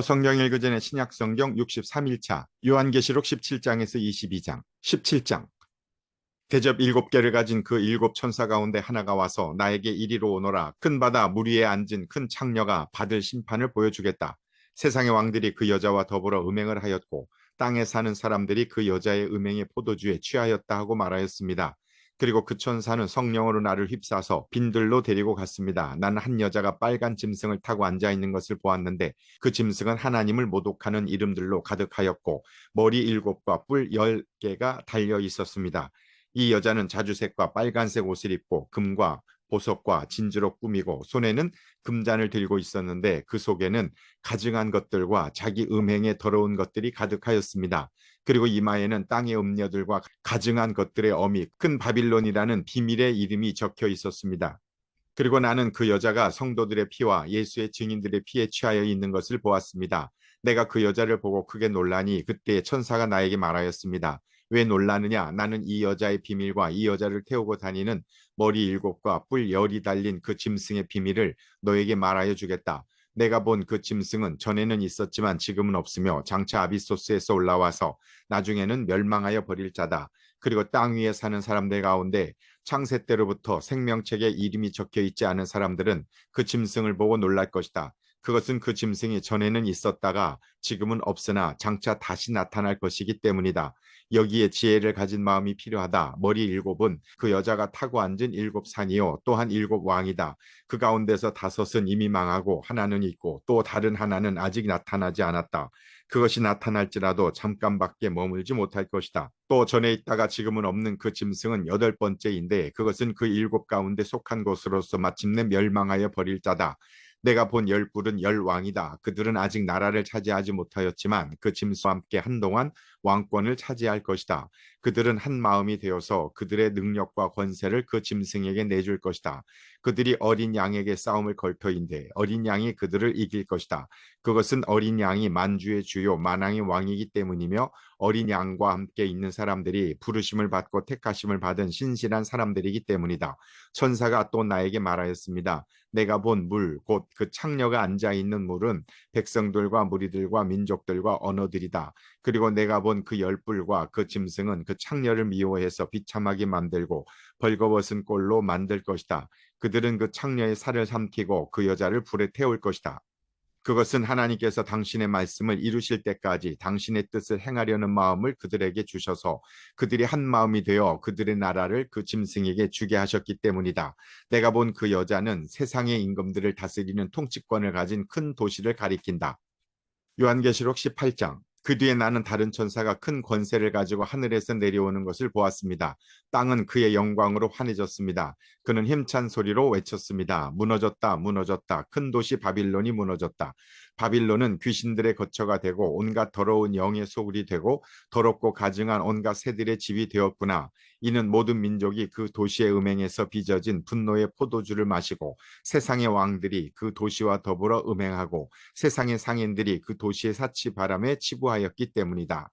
성경 읽기 전에 신약 성경 63일차 요한계시록 17장에서 22장 17장 대접 7개를 가진 그 7천사 가운데 하나가 와서 나에게 이리로 오너라. 큰 바다 물 위에 앉은 큰 창녀가 받을 심판을 보여주겠다. 세상의 왕들이 그 여자와 더불어 음행을 하였고 땅에 사는 사람들이 그 여자의 음행의 포도주에 취하였다 하고 말하였습니다. 그리고 그 천사는 성령으로 나를 휩싸서 빈들로 데리고 갔습니다. 나는 한 여자가 빨간 짐승을 타고 앉아 있는 것을 보았는데 그 짐승은 하나님을 모독하는 이름들로 가득하였고 머리 7과 뿔 10개가 달려 있었습니다. 이 여자는 자주색과 빨간색 옷을 입고 금과 보석과 진주로 꾸미고 손에는 금잔을 들고 있었는데 그 속에는 가증한 것들과 자기 음행에 더러운 것들이 가득하였습니다. 그리고 이마에는 땅의 음녀들과 가증한 것들의 어미 큰 바빌론이라는 비밀의 이름이 적혀 있었습니다. 그리고 나는 그 여자가 성도들의 피와 예수의 증인들의 피에 취하여 있는 것을 보았습니다. 내가 그 여자를 보고 크게 놀라니 그때 천사가 나에게 말하였습니다. 왜 놀라느냐? 나는 이 여자의 비밀과 이 여자를 태우고 다니는 머리 7과 뿔 10이 달린 그 짐승의 비밀을 너에게 말하여 주겠다. 내가 본 그 짐승은 전에는 있었지만 지금은 없으며 장차 아비소스에서 올라와서 나중에는 멸망하여 버릴 자다. 그리고 땅 위에 사는 사람들 가운데 창세 때로부터 생명책에 이름이 적혀 있지 않은 사람들은 그 짐승을 보고 놀랄 것이다. 그것은 그 짐승이 전에는 있었다가 지금은 없으나 장차 다시 나타날 것이기 때문이다. 여기에 지혜를 가진 마음이 필요하다. 머리 7은 그 여자가 타고 앉은 7산이요 또한 7왕이다. 그 가운데서 5은 이미 망하고 하나는 있고 또 다른 하나는 아직 나타나지 않았다. 그것이 나타날지라도 잠깐밖에 머물지 못할 것이다. 또 전에 있다가 지금은 없는 그 짐승은 8번째인데 그것은 그 7 가운데 속한 것으로서 마침내 멸망하여 버릴 자다. 내가 본 10뿔은 10왕이다. 그들은 아직 나라를 차지하지 못하였지만 그 짐승과 함께 한동안 왕권을 차지할 것이다. 그들은 한 마음이 되어서 그들의 능력과 권세를 그 짐승에게 내줄 것이다. 그들이 어린 양에게 싸움을 걸 터인데 어린 양이 그들을 이길 것이다. 그것은 어린 양이 만주의 주요 만왕의 왕이기 때문이며 어린 양과 함께 있는 사람들이 부르심을 받고 택하심을 받은 신실한 사람들이기 때문이다. 천사가 또 나에게 말하였습니다. 내가 본 물, 곧 그 창녀가 앉아있는 물은 백성들과 무리들과 민족들과 언어들이다. 그리고 내가 본 그 10뿔과 그 짐승은 그 창녀를 미워해서 비참하게 만들고 벌거벗은 꼴로 만들 것이다. 그들은 그 창녀의 살을 삼키고 그 여자를 불에 태울 것이다. 그것은 하나님께서 당신의 말씀을 이루실 때까지 당신의 뜻을 행하려는 마음을 그들에게 주셔서 그들이 한 마음이 되어 그들의 나라를 그 짐승에게 주게 하셨기 때문이다. 내가 본 그 여자는 세상의 임금들을 다스리는 통치권을 가진 큰 도시를 가리킨다. 요한계시록 18장. 그 뒤에 나는 다른 천사가 큰 권세를 가지고 하늘에서 내려오는 것을 보았습니다. 땅은 그의 영광으로 환해졌습니다. 그는 힘찬 소리로 외쳤습니다. 무너졌다, 무너졌다. 큰 도시 바빌론이 무너졌다. 바빌론은 귀신들의 거처가 되고 온갖 더러운 영의 소굴이 되고 더럽고 가증한 온갖 새들의 집이 되었구나. 이는 모든 민족이 그 도시의 음행에서 빚어진 분노의 포도주를 마시고 세상의 왕들이 그 도시와 더불어 음행하고 세상의 상인들이 그 도시의 사치 바람에 치부하였기 때문이다.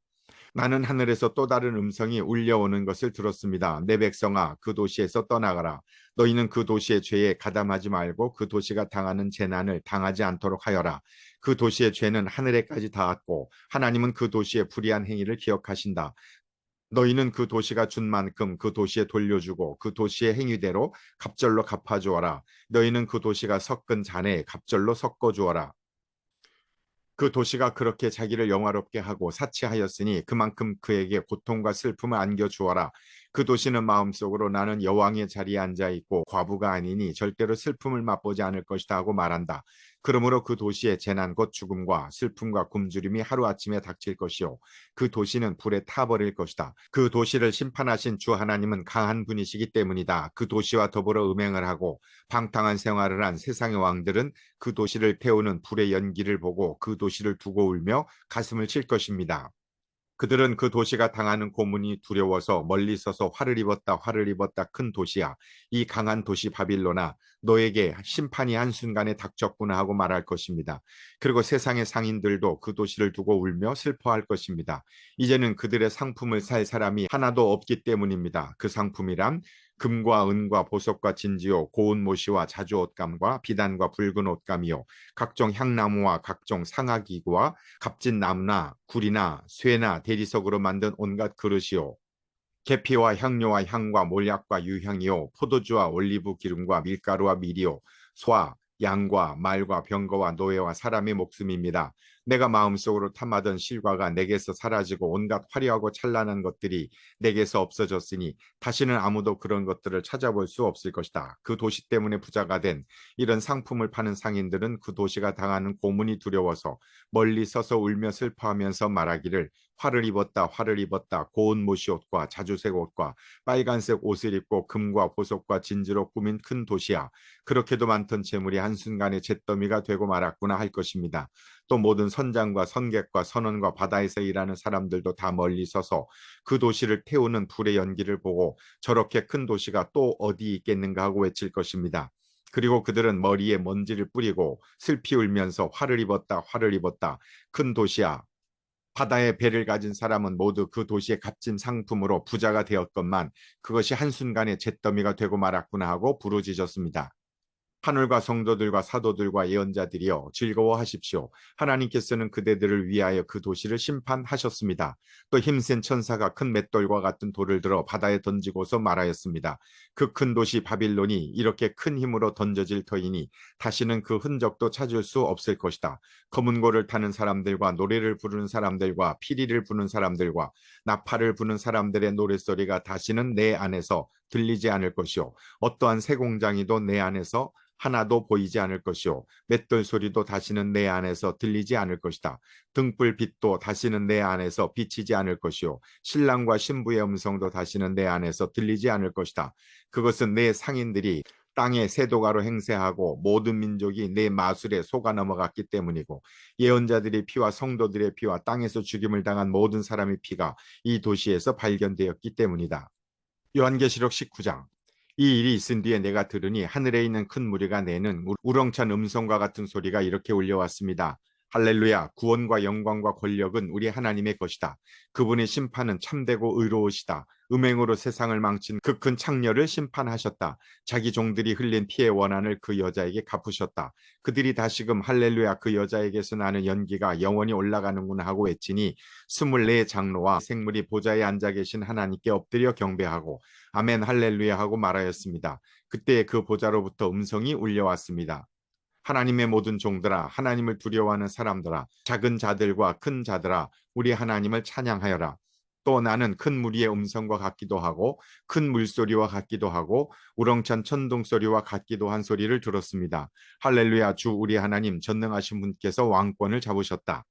나는 하늘에서 또 다른 음성이 울려오는 것을 들었습니다. 내 백성아, 그 도시에서 떠나가라. 너희는 그 도시의 죄에 가담하지 말고 그 도시가 당하는 재난을 당하지 않도록 하여라. 그 도시의 죄는 하늘에까지 닿았고 하나님은 그 도시의 불의한 행위를 기억하신다. 너희는 그 도시가 준 만큼 그 도시에 돌려주고 그 도시의 행위대로 갑절로 갚아주어라. 너희는 그 도시가 섞은 잔에 갑절로 섞어주어라. 그 도시가 그렇게 자기를 영화롭게 하고 사치하였으니 그만큼 그에게 고통과 슬픔을 안겨주어라. 그 도시는 마음속으로 나는 여왕의 자리에 앉아있고 과부가 아니니 절대로 슬픔을 맛보지 않을 것이다 하고 말한다. 그러므로 그 도시의 재난 곧 죽음과 슬픔과 굶주림이 하루아침에 닥칠 것이요 그 도시는 불에 타버릴 것이다. 그 도시를 심판하신 주 하나님은 강한 분이시기 때문이다. 그 도시와 더불어 음행을 하고 방탕한 생활을 한 세상의 왕들은 그 도시를 태우는 불의 연기를 보고 그 도시를 두고 울며 가슴을 칠 것입니다. 그들은 그 도시가 당하는 고문이 두려워서 멀리 서서 화를 입었다 큰 도시야. 이 강한 도시 바빌로나 너에게 심판이 한순간에 닥쳤구나 하고 말할 것입니다. 그리고 세상의 상인들도 그 도시를 두고 울며 슬퍼할 것입니다. 이제는 그들의 상품을 살 사람이 하나도 없기 때문입니다. 그 상품이란 금과 은과 보석과 진지요 고운 모시와 자주 옷감과 비단과 붉은 옷감이요 각종 향나무와 각종 상아기구와 값진 나무나 구리나 쇠나 대리석으로 만든 온갖 그릇이요 계피와 향료와 향과 몰약과 유향이요 포도주와 올리브 기름과 밀가루와 밀이요 소와 양과 말과 병거와 노예와 사람의 목숨입니다. 내가 마음속으로 탐하던 실과가 내게서 사라지고 온갖 화려하고 찬란한 것들이 내게서 없어졌으니 다시는 아무도 그런 것들을 찾아볼 수 없을 것이다. 그 도시 때문에 부자가 된 이런 상품을 파는 상인들은 그 도시가 당하는 고문이 두려워서 멀리 서서 울며 슬퍼하면서 말하기를 화를 입었다 화를 입었다 고운 모시옷과 자주색 옷과 빨간색 옷을 입고 금과 보석과 진주로 꾸민 큰 도시야. 그렇게도 많던 재물이 한순간에 잿더미가 되고 말았구나 할 것입니다. 또 모든 선장과 선객과 선원과 바다에서 일하는 사람들도 다 멀리 서서 그 도시를 태우는 불의 연기를 보고 저렇게 큰 도시가 또 어디 있겠는가 하고 외칠 것입니다. 그리고 그들은 머리에 먼지를 뿌리고 슬피 울면서 화를 입었다 화를 입었다 큰 도시야 바다에 배를 가진 사람은 모두 그 도시의 값진 상품으로 부자가 되었건만 그것이 한순간에 잿더미가 되고 말았구나 하고 부르짖었습니다. 하늘과 성도들과 사도들과 예언자들이여 즐거워하십시오. 하나님께서는 그대들을 위하여 그 도시를 심판하셨습니다. 또 힘센 천사가 큰 맷돌과 같은 돌을 들어 바다에 던지고서 말하였습니다. 그 큰 도시 바빌론이 이렇게 큰 힘으로 던져질 터이니 다시는 그 흔적도 찾을 수 없을 것이다. 검은 고를 타는 사람들과 노래를 부르는 사람들과 피리를 부는 사람들과 나팔을 부는 사람들의 노랫소리가 다시는 내 안에서 들리지 않을 것이요. 어떠한 새 공장이도 내 안에서 하나도 보이지 않을 것이요 맷돌 소리도 다시는 내 안에서 들리지 않을 것이다. 등불 빛도 다시는 내 안에서 비치지 않을 것이요 신랑과 신부의 음성도 다시는 내 안에서 들리지 않을 것이다. 그것은 내 상인들이 땅의 세도가로 행세하고 모든 민족이 내 마술에 속아 넘어갔기 때문이고 예언자들의 피와 성도들의 피와 땅에서 죽임을 당한 모든 사람의 피가 이 도시에서 발견되었기 때문이다. 요한계시록 19장 이 일이 있은 뒤에 내가 들으니 하늘에 있는 큰 무리가 내는 우렁찬 음성과 같은 소리가 이렇게 울려왔습니다. 할렐루야 구원과 영광과 권력은 우리 하나님의 것이다. 그분의 심판은 참되고 의로우시다. 음행으로 세상을 망친 그 큰 창녀를 심판하셨다. 자기 종들이 흘린 피의 원한을 그 여자에게 갚으셨다. 그들이 다시금 할렐루야 그 여자에게서 나는 연기가 영원히 올라가는구나 하고 외치니 24 장로와 생물이 보좌에 앉아 계신 하나님께 엎드려 경배하고 아멘 할렐루야 하고 말하였습니다. 그때 그 보좌로부터 음성이 울려왔습니다. 하나님의 모든 종들아 하나님을 두려워하는 사람들아 작은 자들과 큰 자들아 우리 하나님을 찬양하여라. 또 나는 큰 무리의 음성과 같기도 하고 큰 물소리와 같기도 하고 우렁찬 천둥 소리와 같기도 한 소리를 들었습니다. 할렐루야 주 우리 하나님 전능하신 분께서 왕권을 잡으셨다.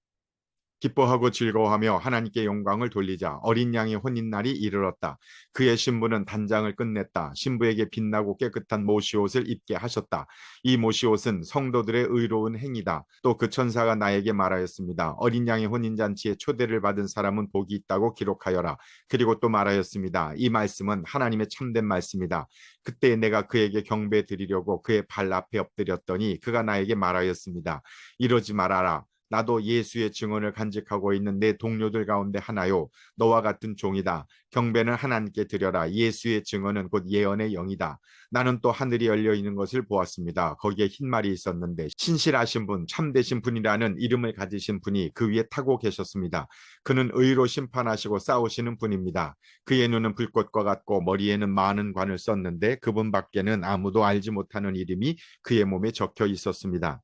기뻐하고 즐거워하며 하나님께 영광을 돌리자. 어린 양의 혼인날이 이르렀다. 그의 신부는 단장을 끝냈다. 신부에게 빛나고 깨끗한 모시옷을 입게 하셨다. 이 모시옷은 성도들의 의로운 행위다. 또 그 천사가 나에게 말하였습니다. 어린 양의 혼인잔치에 초대를 받은 사람은 복이 있다고 기록하여라. 그리고 또 말하였습니다. 이 말씀은 하나님의 참된 말씀이다. 그때 내가 그에게 경배 드리려고 그의 발 앞에 엎드렸더니 그가 나에게 말하였습니다. 이러지 말아라. 나도 예수의 증언을 간직하고 있는 내 동료들 가운데 하나요. 너와 같은 종이다. 경배는 하나님께 드려라. 예수의 증언은 곧 예언의 영이다. 나는 또 하늘이 열려 있는 것을 보았습니다. 거기에 흰 말이 있었는데 신실하신 분, 참되신 분이라는 이름을 가지신 분이 그 위에 타고 계셨습니다. 그는 의로 심판하시고 싸우시는 분입니다. 그의 눈은 불꽃과 같고 머리에는 많은 관을 썼는데 그분밖에는 아무도 알지 못하는 이름이 그의 몸에 적혀 있었습니다.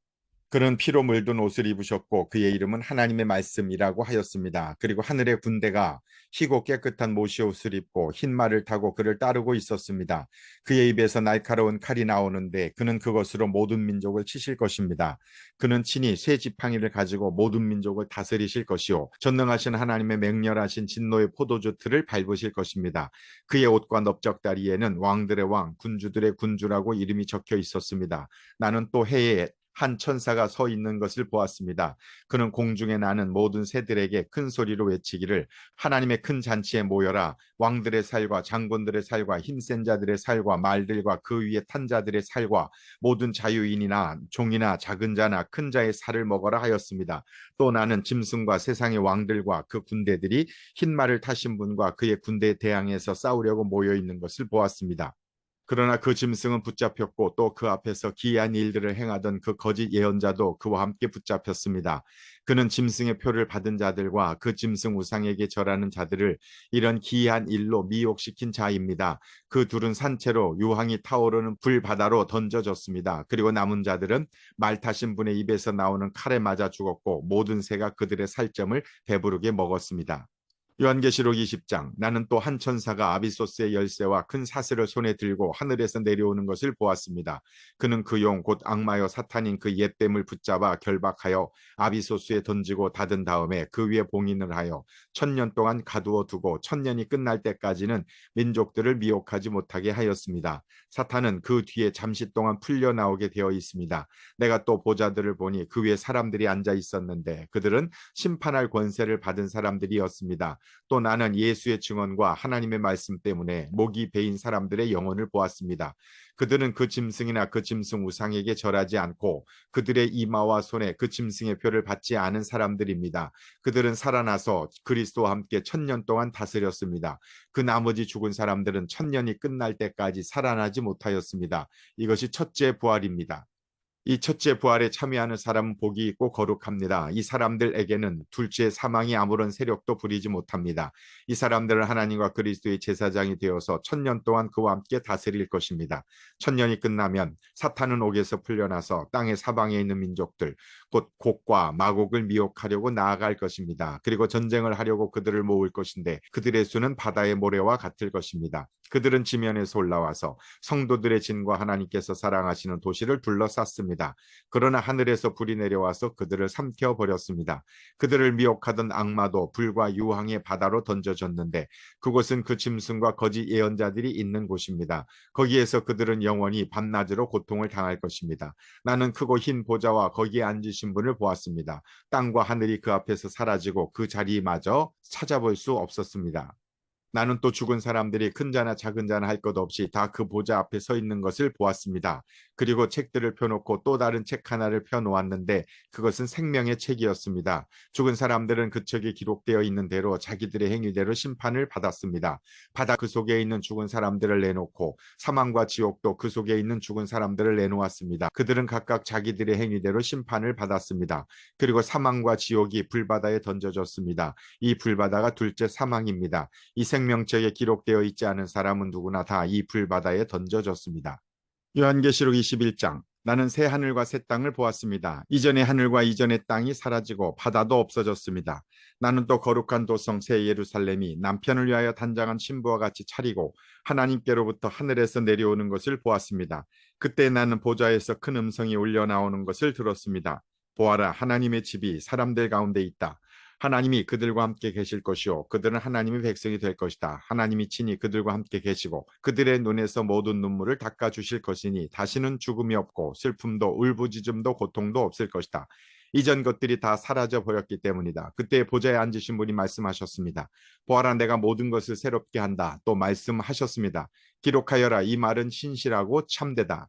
그는 피로 물든 옷을 입으셨고 그의 이름은 하나님의 말씀이라고 하였습니다. 그리고 하늘의 군대가 희고 깨끗한 모시옷을 입고 흰 말을 타고 그를 따르고 있었습니다. 그의 입에서 날카로운 칼이 나오는데 그는 그것으로 모든 민족을 치실 것입니다. 그는 친히 새 지팡이를 가지고 모든 민족을 다스리실 것이요 전능하신 하나님의 맹렬하신 진노의 포도주 틀을 밟으실 것입니다. 그의 옷과 넓적다리에는 왕들의 왕, 군주들의 군주라고 이름이 적혀 있었습니다. 나는 또 해에 한 천사가 서 있는 것을 보았습니다. 그는 공중에 나는 모든 새들에게 큰 소리로 외치기를 하나님의 큰 잔치에 모여라. 왕들의 살과 장군들의 살과 힘센 자들의 살과 말들과 그 위에 탄 자들의 살과 모든 자유인이나 종이나 작은 자나 큰 자의 살을 먹어라 하였습니다. 또 나는 짐승과 세상의 왕들과 그 군대들이 흰 말을 타신 분과 그의 군대에 대항해서 싸우려고 모여 있는 것을 보았습니다. 그러나 그 짐승은 붙잡혔고 또 그 앞에서 기이한 일들을 행하던 그 거짓 예언자도 그와 함께 붙잡혔습니다. 그는 짐승의 표를 받은 자들과 그 짐승 우상에게 절하는 자들을 이런 기이한 일로 미혹시킨 자입니다. 그 둘은 산채로 유황이 타오르는 불바다로 던져졌습니다. 그리고 남은 자들은 말 타신 분의 입에서 나오는 칼에 맞아 죽었고 모든 새가 그들의 살점을 배부르게 먹었습니다. 요한계시록 20장. 나는 또 한 천사가 아비소스의 열쇠와 큰 사슬을 손에 들고 하늘에서 내려오는 것을 보았습니다. 그는 그 용 곧 악마여 사탄인 그 옛뱀을 붙잡아 결박하여 아비소스에 던지고 닫은 다음에 그 위에 봉인을 하여 1000년 동안 가두어 두고 1000년이 끝날 때까지는 민족들을 미혹하지 못하게 하였습니다. 사탄은 그 뒤에 잠시 동안 풀려 나오게 되어 있습니다. 내가 또 보자들을 보니 그 위에 사람들이 앉아 있었는데 그들은 심판할 권세를 받은 사람들이었습니다. 또 나는 예수의 증언과 하나님의 말씀 때문에 목이 베인 사람들의 영혼을 보았습니다. 그들은 그 짐승이나 그 짐승 우상에게 절하지 않고 그들의 이마와 손에 그 짐승의 표를 받지 않은 사람들입니다. 그들은 살아나서 그리스도와 함께 1000년 동안 다스렸습니다. 그 나머지 죽은 사람들은 1000년이 끝날 때까지 살아나지 못하였습니다. 이것이 첫째 부활입니다. 이 첫째 부활에 참여하는 사람은 복이 있고 거룩합니다. 이 사람들에게는 둘째 사망이 아무런 세력도 부리지 못합니다. 이 사람들은 하나님과 그리스도의 제사장이 되어서 1000년 동안 그와 함께 다스릴 것입니다. 1000년이 끝나면 사탄은 옥에서 풀려나서 땅의 사방에 있는 민족들, 곧 곡과 마곡을 미혹하려고 나아갈 것입니다. 그리고 전쟁을 하려고 그들을 모을 것인데 그들의 수는 바다의 모래와 같을 것입니다. 그들은 지면에서 올라와서 성도들의 진과 하나님께서 사랑하시는 도시를 둘러쌌습니다. 그러나 하늘에서 불이 내려와서 그들을 삼켜버렸습니다. 그들을 미혹하던 악마도 불과 유황의 바다로 던져졌는데 그곳은 그 짐승과 거짓 예언자들이 있는 곳입니다. 거기에서 그들은 영원히 밤낮으로 고통을 당할 것입니다. 나는 크고 흰 보좌와 거기에 앉으신 분을 보았습니다. 땅과 하늘이 그 앞에서 사라지고 그 자리마저 찾아볼 수 없었습니다. 나는 또 죽은 사람들이 큰 자나 작은 자나 할 것 없이 다 그 보좌 앞에 서 있는 것을 보았습니다. 그리고 책들을 펴놓고 또 다른 책 하나를 펴놓았는데 그것은 생명의 책이었습니다. 죽은 사람들은 그 책에 기록되어 있는 대로 자기들의 행위대로 심판을 받았습니다. 바다 그 속에 있는 죽은 사람들을 내놓고 사망과 지옥도 그 속에 있는 죽은 사람들을 내놓았습니다. 그들은 각각 자기들의 행위대로 심판을 받았습니다. 그리고 사망과 지옥이 불바다에 던져졌습니다. 이 불바다가 둘째 사망입니다. 이 생명책에 기록되어 있지 않은 사람은 누구나 다 이 불바다에 던져졌습니다. 요한계시록 21장. 나는 새 하늘과 새 땅을 보았습니다. 이전의 하늘과 이전의 땅이 사라지고 바다도 없어졌습니다. 나는 또 거룩한 도성 새 예루살렘이 남편을 위하여 단장한 신부와 같이 차리고 하나님께로부터 하늘에서 내려오는 것을 보았습니다. 그때 나는 보좌에서 큰 음성이 울려 나오는 것을 들었습니다. 보아라, 하나님의 집이 사람들 가운데 있다. 하나님이 그들과 함께 계실 것이요 그들은 하나님의 백성이 될 것이다. 하나님이 친히 그들과 함께 계시고 그들의 눈에서 모든 눈물을 닦아주실 것이니 다시는 죽음이 없고 슬픔도 울부짖음도 고통도 없을 것이다. 이전 것들이 다 사라져 버렸기 때문이다. 그때 보좌에 앉으신 분이 말씀하셨습니다. 보아라, 내가 모든 것을 새롭게 한다. 또 말씀하셨습니다. 기록하여라. 이 말은 신실하고 참되다.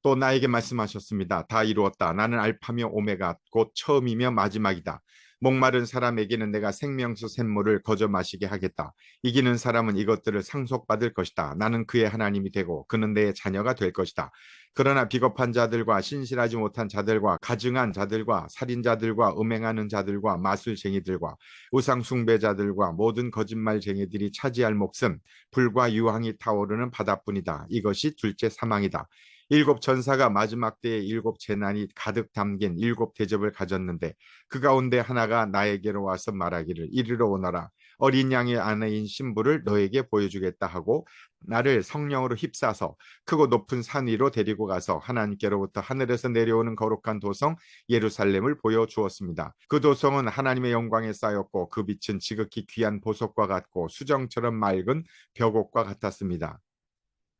또 나에게 말씀하셨습니다. 다 이루었다. 나는 알파며 오메가 곧 처음이며 마지막이다. 목마른 사람에게는 내가 생명수 샘물을 거저 마시게 하겠다. 이기는 사람은 이것들을 상속받을 것이다. 나는 그의 하나님이 되고 그는 내 자녀가 될 것이다. 그러나 비겁한 자들과 신실하지 못한 자들과 가증한 자들과 살인자들과 음행하는 자들과 마술쟁이들과 우상숭배자들과 모든 거짓말쟁이들이 차지할 몫은 불과 유황이 타오르는 바다뿐이다. 이것이 둘째 사망이다. 일곱 천사가 마지막 때에 일곱 재난이 가득 담긴 일곱 대접을 가졌는데 그 가운데 하나가 나에게로 와서 말하기를 이리로 오너라. 어린 양의 아내인 신부를 너에게 보여주겠다 하고 나를 성령으로 휩싸서 크고 높은 산 위로 데리고 가서 하나님께로부터 하늘에서 내려오는 거룩한 도성 예루살렘을 보여주었습니다. 그 도성은 하나님의 영광에 쌓였고 그 빛은 지극히 귀한 보석과 같고 수정처럼 맑은 벽옥과 같았습니다.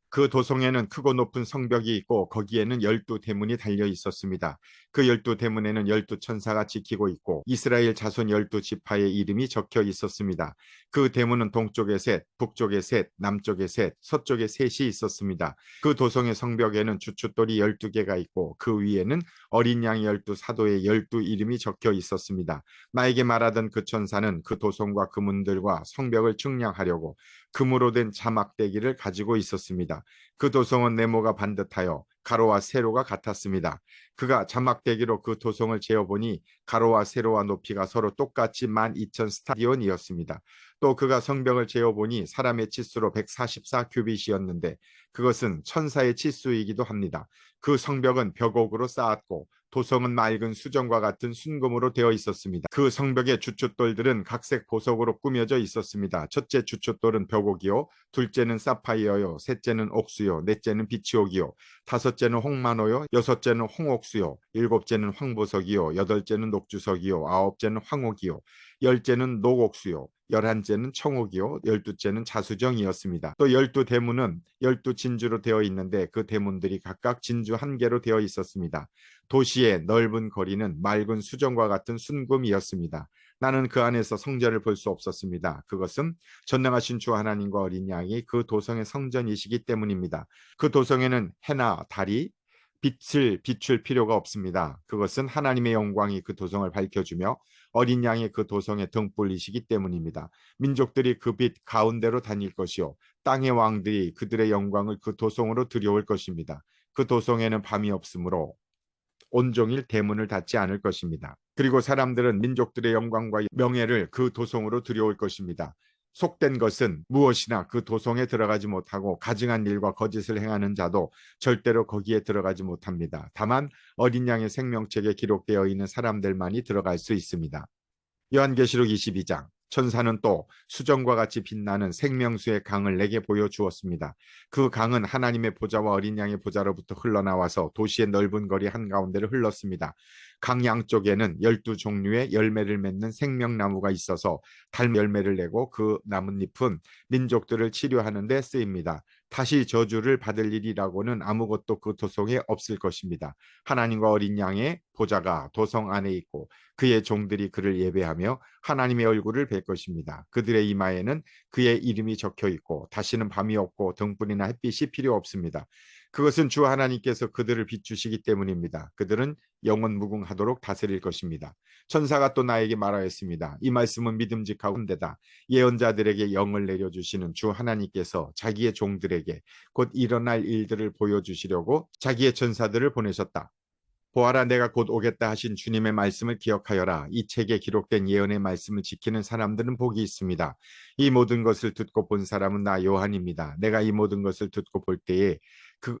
그 도성에는 크고 높은 성벽이 있고 거기에는 12대문이 달려 있었습니다. 그 12대문에는 12천사가 지키고 있고 이스라엘 자손 12지파의 이름이 적혀 있었습니다. 그 대문은 동쪽에 셋, 북쪽에 셋, 남쪽에 셋, 서쪽에 셋이 있었습니다. 그 도성의 성벽에는 주춧돌이 12개가 있고 그 위에는 어린 양 12사도의 12 이름이 적혀 있었습니다. 나에게 말하던 그 천사는 그 도성과 그 문들과 성벽을 측량하려고 금으로 된 자막대기를 가지고 있었습니다. 그 도성은 네모가 반듯하여 가로와 세로가 같았습니다. 그가 자막대기로 그 도성을 재어보니 가로와 세로와 높이가 서로 똑같이 12,000 스타디온이었습니다. 또 그가 성벽을 재어보니 사람의 치수로 144 규빗이었는데 그것은 천사의 치수이기도 합니다. 그 성벽은 벽옥으로 쌓았고 도성은 맑은 수정과 같은 순금으로 되어 있었습니다. 그 성벽의 주춧돌들은 각색 보석으로 꾸며져 있었습니다. 첫째 주춧돌은 벽옥이요, 둘째는 사파이어요, 셋째는 옥수요, 넷째는 비치옥이요, 다섯째는 홍만호요, 여섯째는 홍옥수요, 일곱째는 황보석이요, 여덟째는 녹주석이요, 아홉째는 황옥이요, 열째는 녹옥수요, 11째는 청옥이요, 12째는 자수정이었습니다. 또 12대문은 12진주로 되어 있는데 그 대문들이 각각 진주 한 개로 되어 있었습니다. 도시의 넓은 거리는 맑은 수정과 같은 순금이었습니다. 나는 그 안에서 성전을 볼 수 없었습니다. 그것은 전능하신 주 하나님과 어린 양이 그 도성의 성전이시기 때문입니다. 그 도성에는 해나 달이 빛을 비출 필요가 없습니다. 그것은 하나님의 영광이 그 도성을 밝혀주며 어린 양이 그 도성의 등불이시기 때문입니다. 민족들이 그 빛 가운데로 다닐 것이요, 땅의 왕들이 그들의 영광을 그 도성으로 들여올 것입니다. 그 도성에는 밤이 없으므로 온종일 대문을 닫지 않을 것입니다. 그리고 사람들은 민족들의 영광과 명예를 그 도성으로 들여올 것입니다. 속된 것은 무엇이나 그 도성에 들어가지 못하고 가증한 일과 거짓을 행하는 자도 절대로 거기에 들어가지 못합니다. 다만 어린 양의 생명책에 기록되어 있는 사람들만이 들어갈 수 있습니다. 요한계시록 22장. 천사는 또 수정과 같이 빛나는 생명수의 강을 내게 보여주었습니다. 그 강은 하나님의 보좌와 어린 양의 보좌로부터 흘러나와서 도시의 넓은 거리 한가운데를 흘렀습니다. 강 양쪽에는 12종류의 열매를 맺는 생명나무가 있어서 달 열매를 내고 그 나뭇잎은 민족들을 치료하는 데 쓰입니다. 다시 저주를 받을 일이라고는 아무것도 그 도성에 없을 것입니다. 하나님과 어린 양의 보좌가 도성 안에 있고 그의 종들이 그를 예배하며 하나님의 얼굴을 뵐 것입니다. 그들의 이마에는 그의 이름이 적혀 있고 다시는 밤이 없고 등불이나 햇빛이 필요 없습니다. 그것은 주 하나님께서 그들을 비추시기 때문입니다. 그들은 영원 무궁하도록 다스릴 것입니다. 천사가 또 나에게 말하였습니다. 이 말씀은 믿음직하고 한데다 예언자들에게 영을 내려주시는 주 하나님께서 자기의 종들에게 곧 일어날 일들을 보여주시려고 자기의 천사들을 보내셨다. 보아라, 내가 곧 오겠다 하신 주님의 말씀을 기억하여라. 이 책에 기록된 예언의 말씀을 지키는 사람들은 복이 있습니다. 이 모든 것을 듣고 본 사람은 나 요한입니다. 내가 이 모든 것을 듣고 볼 때에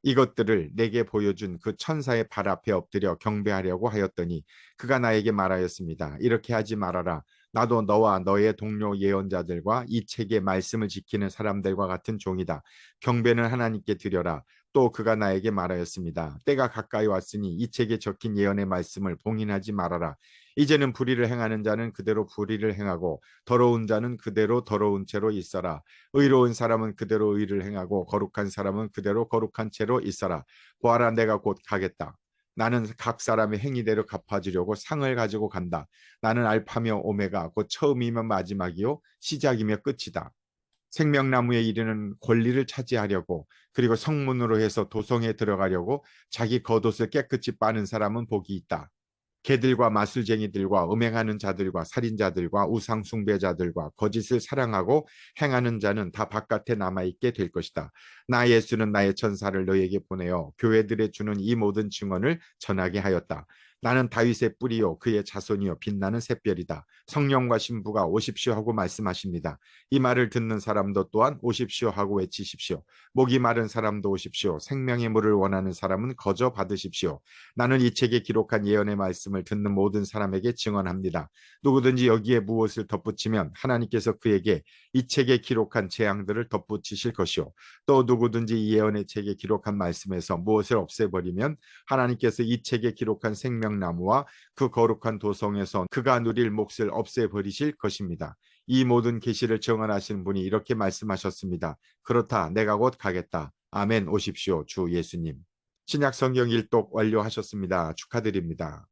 이것들을 내게 보여준 그 천사의 발 앞에 엎드려 경배하려고 하였더니 그가 나에게 말하였습니다. 이렇게 하지 말아라. 나도 너와 너의 동료 예언자들과 이 책의 말씀을 지키는 사람들과 같은 종이다. 경배는 하나님께 드려라. 또 그가 나에게 말하였습니다. 때가 가까이 왔으니 이 책에 적힌 예언의 말씀을 봉인하지 말아라. 이제는 불의를 행하는 자는 그대로 불의를 행하고 더러운 자는 그대로 더러운 채로 있어라. 의로운 사람은 그대로 의를 행하고 거룩한 사람은 그대로 거룩한 채로 있어라. 보아라, 내가 곧 가겠다. 나는 각 사람의 행위대로 갚아주려고 상을 가지고 간다. 나는 알파며 오메가 곧 처음이며 마지막이요 시작이며 끝이다. 생명나무에 이르는 권리를 차지하려고 그리고 성문으로 해서 도성에 들어가려고 자기 겉옷을 깨끗이 빠는 사람은 복이 있다. 개들과 마술쟁이들과 음행하는 자들과 살인자들과 우상 숭배자들과 거짓을 사랑하고 행하는 자는 다 바깥에 남아있게 될 것이다. 나 예수는 나의 천사를 너에게 보내어 교회들에 주는 이 모든 증언을 전하게 하였다. 나는 다윗의 뿌리요 그의 자손이요 빛나는 샛별이다. 성령과 신부가 오십시오 하고 말씀하십니다. 이 말을 듣는 사람도 또한 오십시오 하고 외치십시오. 목이 마른 사람도 오십시오. 생명의 물을 원하는 사람은 거저 받으십시오. 나는 이 책에 기록한 예언의 말씀을 듣는 모든 사람에게 증언합니다. 누구든지 여기에 무엇을 덧붙이면 하나님께서 그에게 이 책에 기록한 재앙들을 덧붙이실 것이요. 또 누구든지 이 예언의 책에 기록한 말씀에서 무엇을 없애버리면 하나님께서 이 책에 기록한 생명나무와 그 거룩한 도성에서 그가 누릴 몫을 없애버리실 것입니다. 이 모든 계시를 증언하시는 분이 이렇게 말씀하셨습니다. 그렇다, 내가 곧 가겠다. 아멘. 오십시오, 주 예수님. 신약 성경 일독 완료하셨습니다. 축하드립니다.